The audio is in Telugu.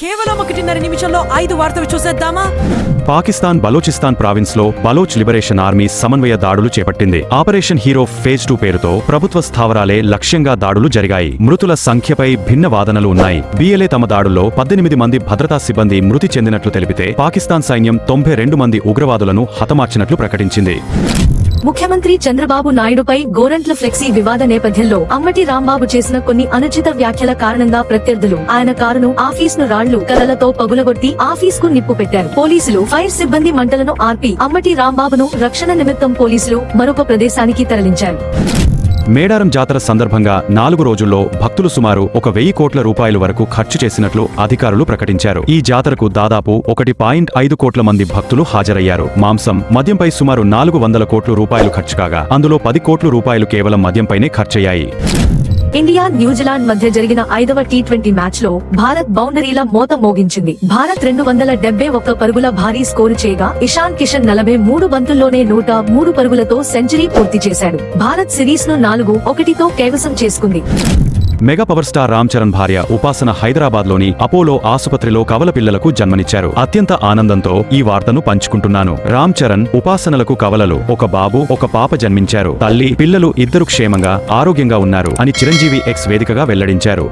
కేవలం 1.5 నిమిషంలో 5 వార్తలు చూసేద్దామా? పాకిస్తాన్ బలోచిస్తాన్ ప్రావిన్స్ లో బలోచ్ లిబరేషన్ ఆర్మీ సమన్వయ దాడులు చేపట్టింది. ఆపరేషన్ హీరో ఫేజ్ 2 పేరుతో ప్రభుత్వ స్థావరాలే లక్ష్యంగా దాడులు జరిగాయి. మృతుల సంఖ్యపై భిన్న వాదనలు ఉన్నాయి. బిఎల్ఏ తమ దాడుల్లో 18 మంది భద్రతా సిబ్బంది మృతి చెందినట్లు తెలిపితే, పాకిస్తాన్ సైన్యం 92 మంది ఉగ్రవాదులను హతమార్చినట్లు ప్రకటించింది. ముఖ్యమంత్రి చంద్రబాబు నాయుడుపై గోరంట్ల ఫ్లెక్సీ వివాద నేపథ్యంలో అంబటి రాంబాబు చేసిన కొన్ని అనుచిత వ్యాఖ్యల కారణంగా ప్రత్యర్థులు ఆయన కారును, ఆఫీసును రాళ్లు, కర్రలతో పగులగొట్టి ఆఫీసుకు నిప్పు పెట్టారు. పోలీసులు, ఫైర్ సిబ్బంది మంటలను ఆర్పి అంబటి రాంబాబును రక్షణ నిమిత్తం పోలీసులు మరొక ప్రదేశానికి తరలించారు. మేడారం జాతర సందర్భంగా 4 రోజుల్లో భక్తులు సుమారు 1,000 కోట్ల రూపాయలు వరకు ఖర్చు చేసినట్లు అధికారులు ప్రకటించారు. ఈ జాతరకు దాదాపు 1.5 కోట్ల మంది భక్తులు హాజరయ్యారు. మాంసం, మద్యంపై సుమారు 400 కోట్ల రూపాయలు ఖర్చు కాగా, అందులో 10 కోట్ల రూపాయలు కేవలం మద్యంపైనే ఖర్చయ్యాయి. ఇండియా, న్యూజిలాండ్ మధ్య జరిగిన 5వ టీ20 మ్యాచ్ లో భారత్ బౌండరీల మోత మోగించింది. భారత్ 271 పరుగుల భారీ స్కోరు చేయగా, ఇషాన్ కిషన్ 43 బంతుల్లోనే 103 పరుగులతో సెంచరీ పూర్తి చేశాడు. భారత్ సిరీస్ ను 4-1తో కైవసం చేసుకుంది. Mega power star Ram Charan భార్య ఉపాసన హైదరాబాద్లోని అపోలో ఆసుపత్రిలో కవల పిల్లలకు జన్మనిచ్చారు. అత్యంత ఆనందంతో ఈ వార్తను పంచుకుంటున్నాను. రామ్ చరణ్, ఉపాసనలకు కవలలు, ఒక బాబు, ఒక పాప జన్మించారు. తల్లి, పిల్లలు ఇద్దరు క్షేమంగా, ఆరోగ్యంగా ఉన్నారు అని చిరంజీవి ఎక్స్ వేదికగా వెల్లడించారు.